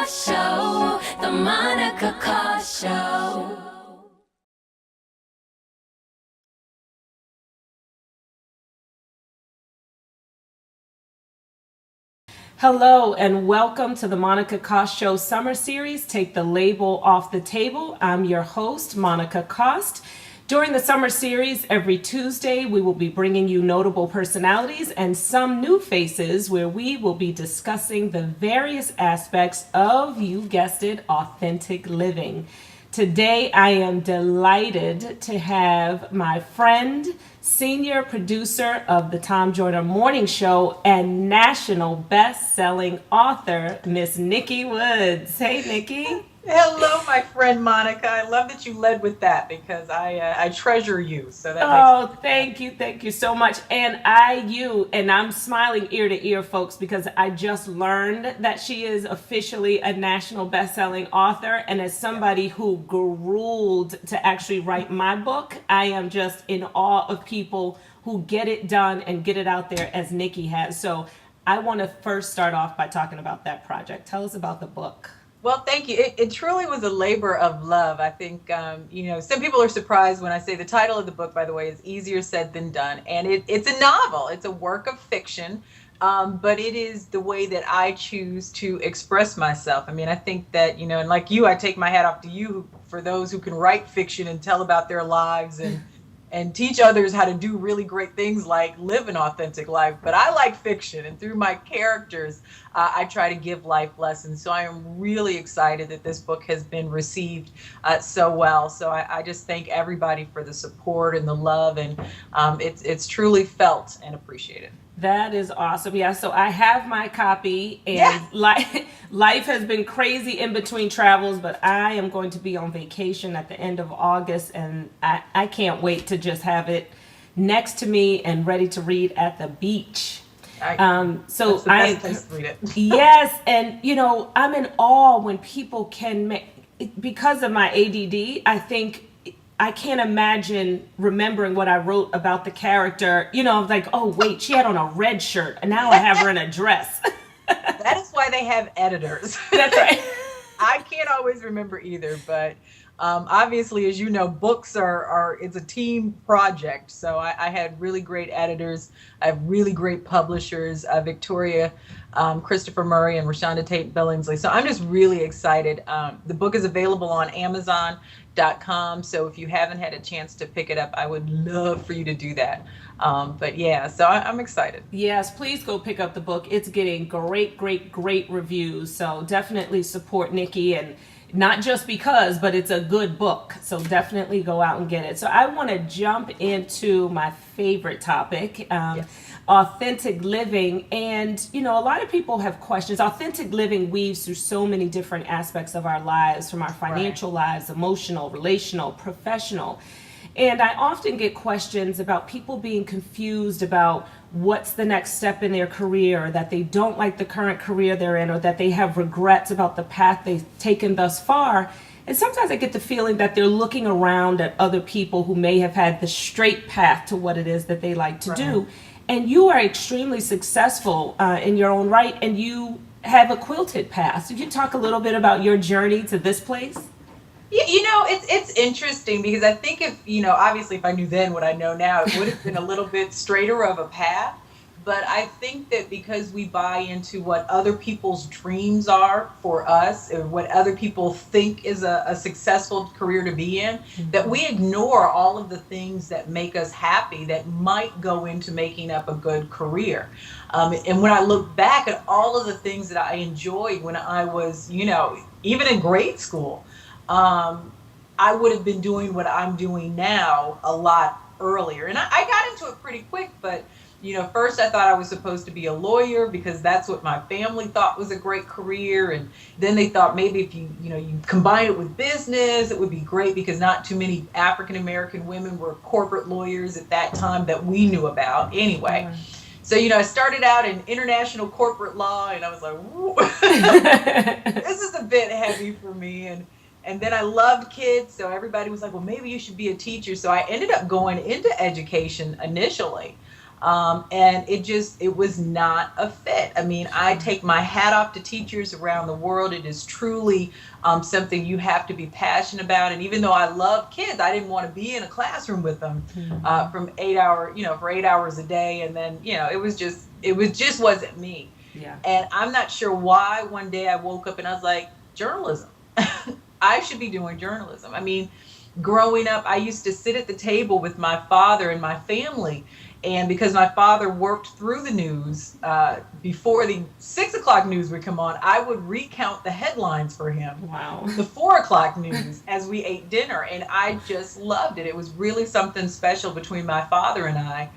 Cost Show, the Monica Cost Show. Hello and welcome to the Monica Cost Show Summer Series, Take the Label Off the Table. I'm your host, Monica Cost. During the summer series, every Tuesday, we will be bringing you notable personalities and some new faces where we will be discussing the various aspects of, you guessed it, authentic living. Today, I am delighted to have my friend, senior producer of the Tom Joyner Morning Show, and national best-selling author, Miss Nikki Woods. Hey, Nikki. Hello, my friend Monica. I love that you led with that because I treasure you. So that Thank you so much. And I'm smiling ear to ear, folks, because I just learned that she is officially a national best-selling author. And as somebody who grueled to actually write my book, I am just in awe of people who get it done and get it out there as Nikki has. So I want to first start off by talking about that project. Tell us about the book. Well, thank you. It truly was a labor of love. I think, some people are surprised when I say the title of the book, by the way, is Easier Said Than Done. And it's a novel. It's a work of fiction. But it is the way that I choose to express myself. I mean, I think that, and like you, I take my hat off to you for those who can write fiction and tell about their lives and teach others how to do really great things like live an authentic life. But I like fiction, and through my characters, I try to give life lessons. So I am really excited that this book has been received so well. So I just thank everybody for the support and the love, and it's truly felt and appreciated. That is awesome. Yeah, so I have my copy, and life has been crazy in between travels, but I am going to be on vacation at the end of August, and I can't wait to just have it next to me and ready to read at the beach. That's the best place to read it. Yes, and I'm in awe when people can make, because of my ADD, I think I can't imagine remembering what I wrote about the character. Like, oh, wait, she had on a red shirt, and now I have her in a dress. That is why they have editors. That's right. I can't always remember either, but obviously, as you know, books it's a team project. So I had really great editors. I have really great publishers, Victoria, Christopher Murray, and Rashonda Tate Billingsley. So I'm just really excited. The book is available on Amazon.com. So if you haven't had a chance to pick it up, I would love for you to do that. But yeah, so I'm excited. Yes, please go pick up the book. It's getting great reviews. So definitely support Nikki, and not just because, but it's a good book. So definitely go out and get it. So I want to jump into my favorite topic, authentic living. And, a lot of people have questions. Authentic living weaves through so many different aspects of our lives, from our financial lives, emotional, relational, professional. And I often get questions about people being confused about what's the next step in their career, that they don't like the current career they're in, or that they have regrets about the path they've taken thus far. And sometimes I get the feeling that they're looking around at other people who may have had the straight path to what it is that they like to do. And you are extremely successful in your own right, and you have a quilted path. So could you talk a little bit about your journey to this place? Yeah, it's interesting because I think if, obviously if I knew then what I know now, it would have been a little bit straighter of a path. But I think that because we buy into what other people's dreams are for us, or what other people think is a successful career to be in, that we ignore all of the things that make us happy that might go into making up a good career. And when I look back at all of the things that I enjoyed when I was, even in grade school, I would have been doing what I'm doing now a lot earlier. And I got into it pretty quick, but first I thought I was supposed to be a lawyer because that's what my family thought was a great career. And then they thought maybe if you combine it with business, it would be great because not too many African American women were corporate lawyers at that time that we knew about anyway. So, I started out in international corporate law, and I was like, whoa, this is a bit heavy for me. And then I loved kids, so everybody was like, well, maybe you should be a teacher. So I ended up going into education initially. And it was not a fit. I mean, I take my hat off to teachers around the world. It is truly something you have to be passionate about. And even though I love kids, I didn't want to be in a classroom with them from 8 hour, for 8 hours a day. And then, it just wasn't me. Yeah. And I'm not sure why one day I woke up and I was like, journalism. I should be doing journalism. I mean, growing up, I used to sit at the table with my father and my family. And because my father worked through the news, before the 6 o'clock news would come on, I would recount the headlines for him. Wow. The 4 o'clock news as we ate dinner. And I just loved it. It was really something special between my father and I.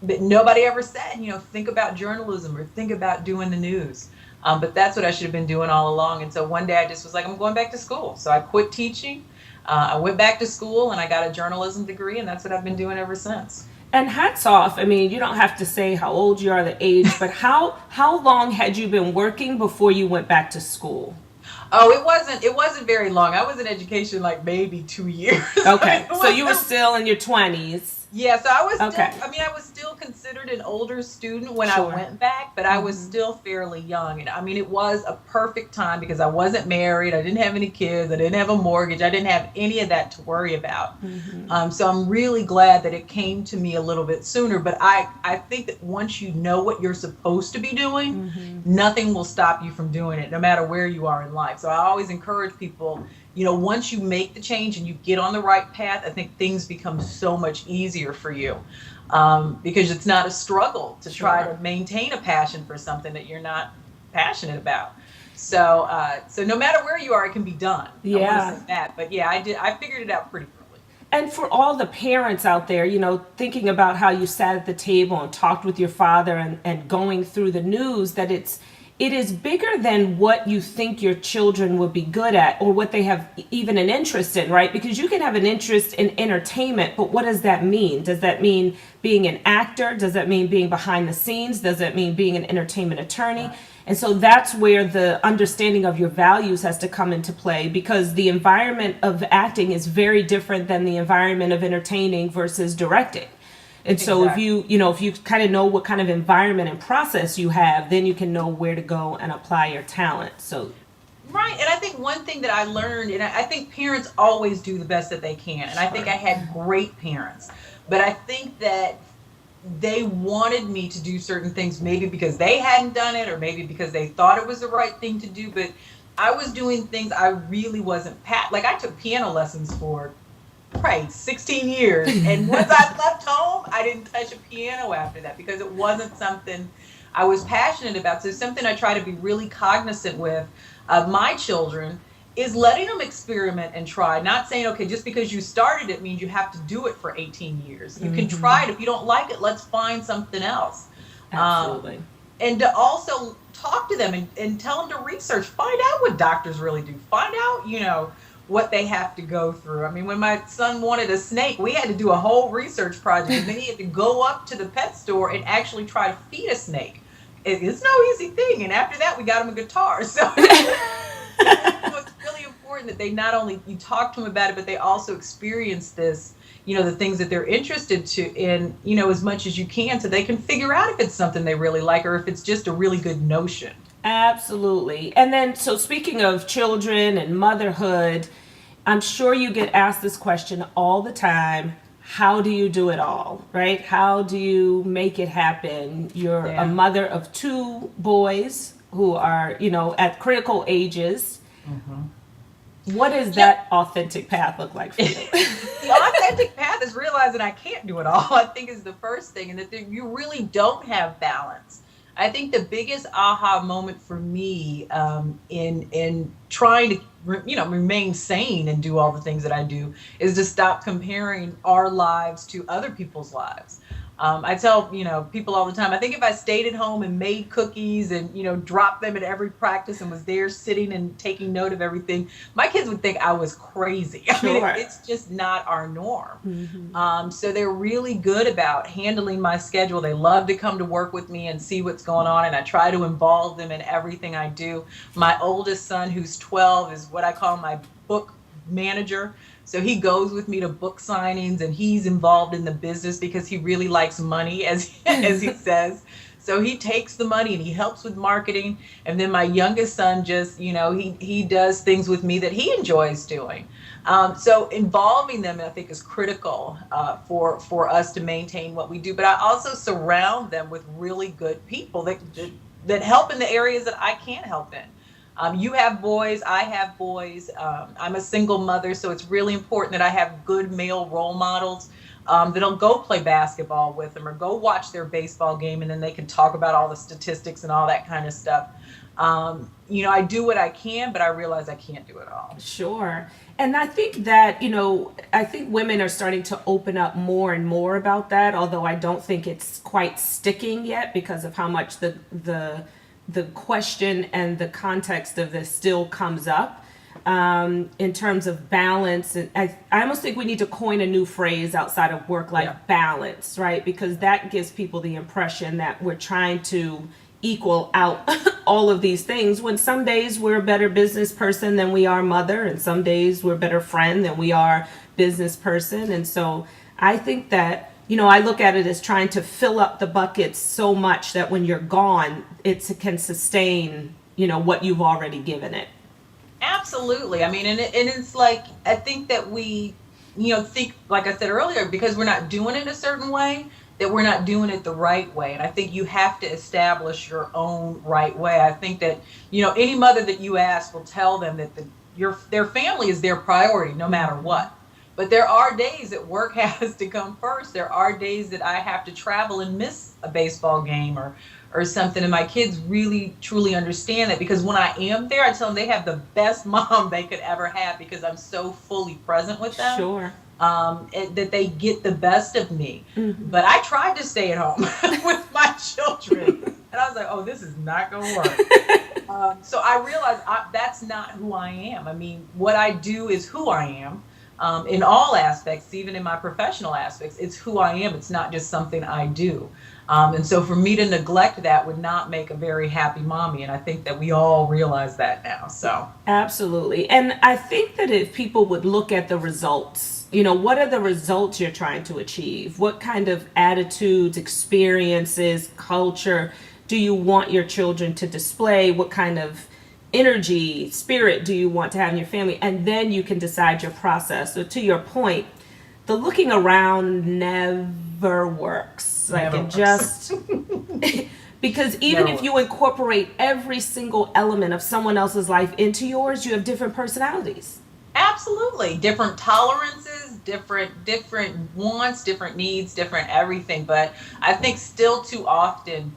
But nobody ever said, think about journalism or think about doing the news. But that's what I should have been doing all along. And so one day I just was like, I'm going back to school. So I quit teaching. I went back to school and I got a journalism degree. And that's what I've been doing ever since. And hats off. I mean, you don't have to say how old you are, the age, but how long had you been working before you went back to school? Oh, it wasn't very long. I was in education like maybe 2 years. Okay. So you were still in your 20s. Yeah, so I was Okay. I was still considered an older student when Sure. I went back, but I was still fairly young. And I mean, it was a perfect time because I wasn't married. I didn't have any kids. I didn't have a mortgage. I didn't have any of that to worry about. So I'm really glad that it came to me a little bit sooner. But I think that once you know what you're supposed to be doing, nothing will stop you from doing it, no matter where you are in life. So I always encourage people, once you make the change and you get on the right path, I think things become so much easier for you, because it's not a struggle to try to maintain a passion for something that you're not passionate about. So no matter where you are, it can be done. Yeah. I want to say that. But yeah, I figured it out pretty early. And for all the parents out there, thinking about how you sat at the table and talked with your father and going through the news, that it is bigger than what you think your children would be good at or what they have even an interest in, right? Because you can have an interest in entertainment, but what does that mean? Does that mean being an actor? Does that mean being behind the scenes? Does that mean being an entertainment attorney? And so that's where the understanding of your values has to come into play, because the environment of acting is very different than the environment of entertaining versus directing. And so if you kind of know what kind of environment and process you have, then you can know where to go and apply your talent. So Right. And I think one thing that I learned, and I think parents always do the best that they can. And I think I had great parents, but I think that they wanted me to do certain things, maybe because they hadn't done it or maybe because they thought it was the right thing to do. But I was doing things I really wasn't like I took piano lessons for probably 16 years. And once I left home, I didn't touch a piano after that because it wasn't something I was passionate about. So something I try to be really cognizant with my children is letting them experiment and try, not saying, okay, just because you started it means you have to do it for 18 years. You can try it. If you don't like it, let's find something else. absolutely. And to also talk to them and tell them to research, find out what doctors really do, find out, what they have to go through. I mean, when my son wanted a snake, we had to do a whole research project, and then he had to go up to the pet store and actually try to feed a snake. It's no easy thing. And after that, we got him a guitar. So it's really important that they not only you talk to them about it, but they also experience this, the things that they're interested in, as much as you can, so they can figure out if it's something they really like or if it's just a really good notion. Absolutely. And then, so speaking of children and motherhood, I'm sure you get asked this question all the time. How do you do it all, right? How do you make it happen? You're a mother of 2 boys who are, at critical ages. What does that authentic path look like for you? The authentic path is realizing I can't do it all, I think, is the first thing, and that you really don't have balance. I think the biggest aha moment for me in trying to remain sane and do all the things that I do is to stop comparing our lives to other people's lives. I tell people all the time, I think if I stayed at home and made cookies and dropped them at every practice and was there sitting and taking note of everything, my kids would think I was crazy. I mean, it's just not our norm. So they're really good about handling my schedule. They love to come to work with me and see what's going on, and I try to involve them in everything I do. My oldest son, who's 12, is what I call my book manager. So he goes with me to book signings, and he's involved in the business because he really likes money, as as he says. So he takes the money and he helps with marketing. And then my youngest son just, he does things with me that he enjoys doing. So involving them, I think, is critical for us to maintain what we do. But I also surround them with really good people that help in the areas that I can't help in. You have boys, I have boys. I'm a single mother, so it's really important that I have good male role models that'll go play basketball with them or go watch their baseball game, and then they can talk about all the statistics and all that kind of stuff. I do what I can, but I realize I can't do it all. Sure. And I think that, I think women are starting to open up more and more about that, although I don't think it's quite sticking yet because of how much the question and the context of this still comes up in terms of balance. And I almost think we need to coin a new phrase outside of work-life balance, right? Because that gives people the impression that we're trying to equal out all of these things, when some days we're a better business person than we are mother, and some days we're a better friend than we are business person. And so I think that, I look at it as trying to fill up the buckets so much that when you're gone, it can sustain, what you've already given it. Absolutely. I mean, and it's like, I think that we, think, like I said earlier, because we're not doing it a certain way, that we're not doing it the right way. And I think you have to establish your own right way. I think that, any mother that you ask will tell them that their family is their priority no matter what. But there are days that work has to come first. There are days that I have to travel and miss a baseball game or something. And my kids really, truly understand that, because when I am there, I tell them they have the best mom they could ever have because I'm so fully present with them. Sure. That they get the best of me. Mm-hmm. But I tried to stay at home with my children. And I was like, oh, this is not going to work. So I realized that's not who I am. I mean, what I do is who I am. In all aspects, even in my professional aspects, it's who I am. It's not just something I do. And so for me to neglect that would not make a very happy mommy. And I think that we all realize that now. So absolutely. And I think that if people would look at the results, what are the results you're trying to achieve? What kind of attitudes, experiences, culture do you want your children to display? What kind of energy, spirit do you want to have in your family? And then you can decide your process. So to your point, the looking around never works. Just because even if you incorporate every single element of someone else's life into yours, you have different personalities. Absolutely. Different tolerances, different wants, different needs, different everything. But I think still too often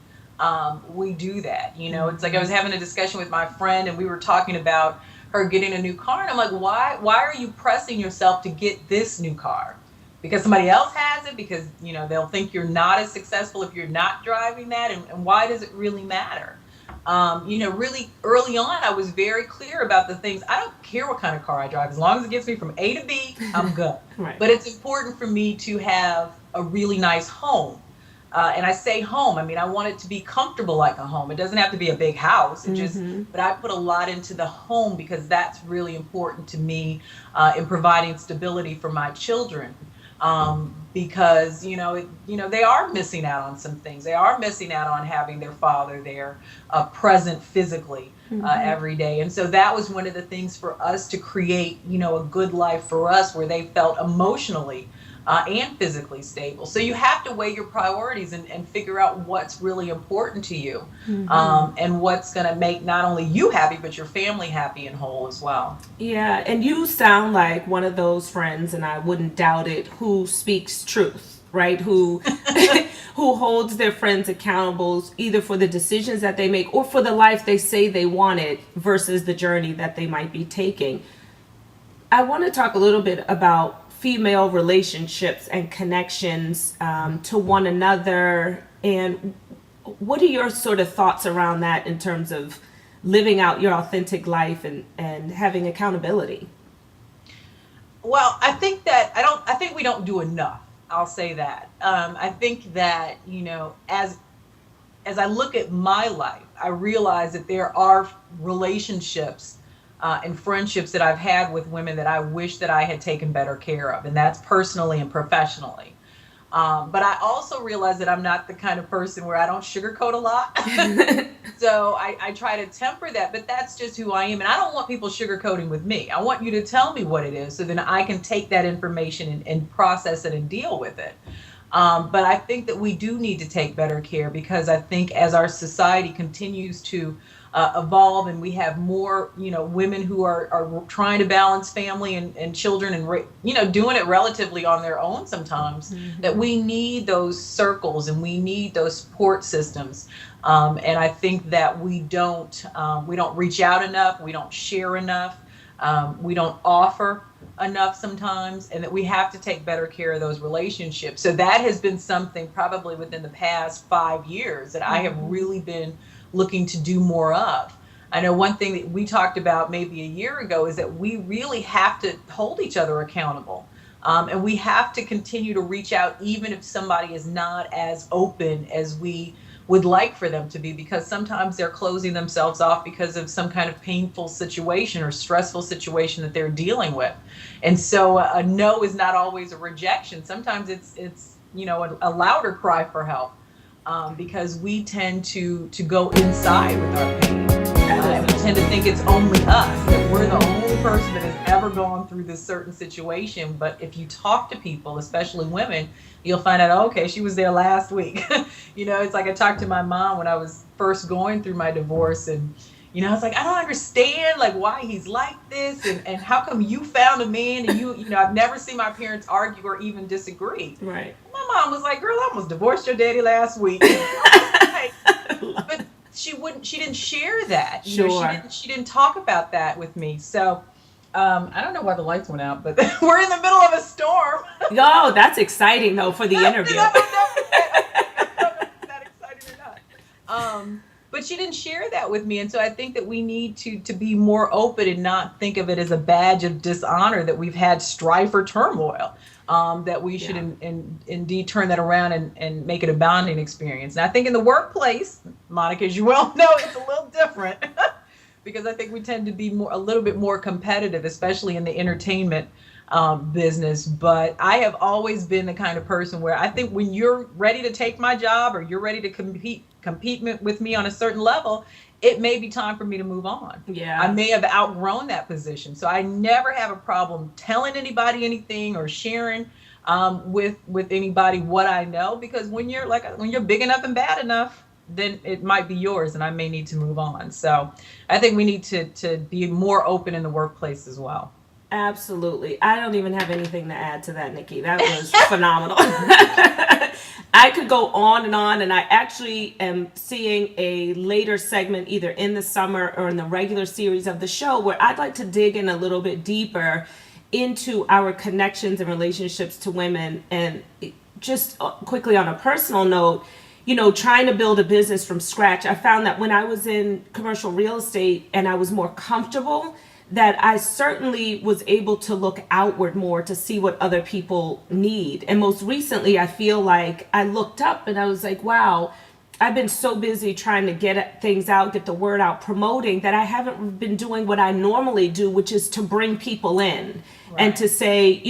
we do that. It's like I was having a discussion with my friend and we were talking about her getting a new car. And I'm like, why are you pressing yourself to get this new car? Because somebody else has it? Because, they'll think you're not as successful if you're not driving that. And why does it really matter? Really early on, I was very clear about the things. I don't care what kind of car I drive. As long as it gets me from A to B, I'm good. Right. But it's important for me to have a really nice home. And I say home, I mean, I want it to be comfortable like a home. It doesn't have to be a big house. But I put a lot into the home because that's really important to me in providing stability for my children. Because, they are missing out on some things. They are missing out on having their father there present physically every day. And so that was one of the things for us to create, a good life for us where they felt emotionally and physically stable. So you have to weigh your priorities and figure out what's really important to you and what's going to make not only you happy, but your family happy and whole as well. Yeah, and you sound like one of those friends, and I wouldn't doubt it, who speaks truth, right? Who who holds their friends accountable either for the decisions that they make or for the life they say they wanted versus the journey that they might be taking. I want to talk a little bit about female relationships and connections to one another, and what are your sort of thoughts around that in terms of living out your authentic life and having accountability? Well, I think we don't do enough. I'll say that. I think that, as I look at my life, I realize that there are relationships and friendships that I've had with women that I wish that I had taken better care of, and that's personally and professionally. But I also realize that I'm not the kind of person where I don't sugarcoat a lot. So I try to temper that, but that's just who I am. And I don't want people sugarcoating with me. I want you to tell me what it is so then I can take that information and process it and deal with it. But I think that we do need to take better care, because I think as our society continues to evolve and we have more, women who are trying to balance family and children and, doing it relatively on their own sometimes, that we need those circles and we need those support systems. And I think that we don't reach out enough, we don't share enough, we don't offer enough sometimes, and that we have to take better care of those relationships. So that has been something probably within the past 5 years that I have really been looking to do more of. I know one thing that we talked about maybe a year ago is that we really have to hold each other accountable. And we have to continue to reach out even if somebody is not as open as we would like for them to be, because sometimes they're closing themselves off because of some kind of painful situation or stressful situation that they're dealing with. And so a no is not always a rejection. Sometimes it's a louder cry for help, because we tend to go inside with our pain. And we tend to think it's only us, that we're the only person that has ever gone through this certain situation. But if you talk to people, especially women, you'll find out, oh, okay, she was there last week. It's like I talked to my mom when I was first going through my divorce, and I was like, I don't understand like why he's like this, and how come you found a man and I've never seen my parents argue or even disagree. Right. My mom was like, girl, I almost divorced your daddy last week. But she didn't share that. Sure. She didn't talk about that with me. So I don't know why the lights went out, but we're in the middle of a storm. Oh, that's exciting though for the interview. I don't know if it's that exciting or not. But she didn't share that with me. And so I think that we need to be more open and not think of it as a badge of dishonor that we've had strife or turmoil. That we should indeed turn that around and make it a bonding experience. And I think in the workplace, Monica, as you well know, it's a little different because I think we tend to be a little bit more competitive, especially in the entertainment business. But I have always been the kind of person where I think when you're ready to take my job or you're ready to compete with me on a certain level, it may be time for me to move on. Yeah. I may have outgrown that position. So I never have a problem telling anybody anything or sharing with anybody what I know, because when you're big enough and bad enough, then it might be yours and I may need to move on. So I think we need to be more open in the workplace as well. Absolutely. I don't even have anything to add to that, Nikki. That was phenomenal. I could go on, and I actually am seeing a later segment either in the summer or in the regular series of the show where I'd like to dig in a little bit deeper into our connections and relationships to women. And just quickly on a personal note, trying to build a business from scratch, I found that when I was in commercial real estate and I was more comfortable, that I certainly was able to look outward more to see what other people need. And most recently, I feel like I looked up and I was like, wow, I've been so busy trying to get things out, get the word out, promoting, that I haven't been doing what I normally do, which is to bring people in and to say,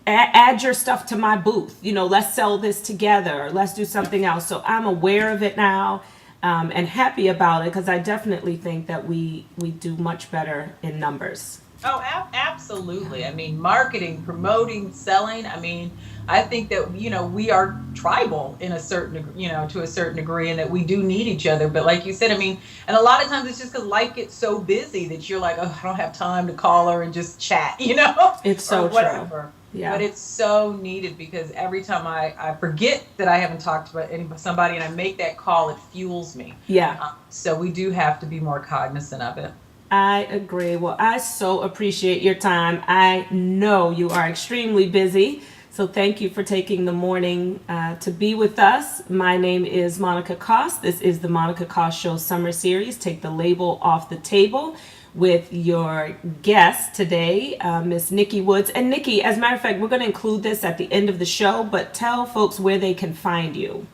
add your stuff to my booth, let's sell this together, let's do something else. So I'm aware of it now. And happy about it, because I definitely think that we do much better in numbers. Oh, absolutely. I mean, marketing, promoting, selling. I mean, I think that, we are tribal in a certain, to a certain degree, and that we do need each other. But like you said, I mean, and a lot of times it's just because life gets so busy that you're like, oh, I don't have time to call her and just chat, It's so true. Yeah. But it's so needed, because every time I forget that I haven't talked about somebody and I make that call, it fuels me. Yeah. So we do have to be more cognizant of it. I agree. Well, I so appreciate your time. I know you are extremely busy, so thank you for taking the morning to be with us. My name is Monica Koss. This is the Monica Koss Show Summer Series. Take the label off the table with your guest today, Miss Nikki Woods. And Nikki, as a matter of fact, we're going to include this at the end of the show, but tell folks where they can find you.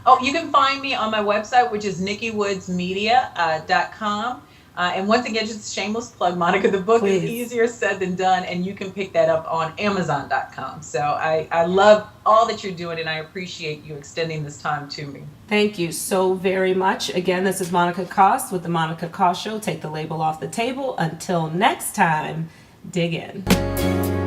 Oh, you can find me on my website, which is nikkywoodsmedia.com. And once again, just a shameless plug, Monica, the book Please. is easier said than done, and you can pick that up on Amazon.com. So I love all that you're doing, and I appreciate you extending this time to me. Thank you so very much. Again, this is Monica Koss with the Monica Koss Show. Take the label off the table. Until next time, dig in.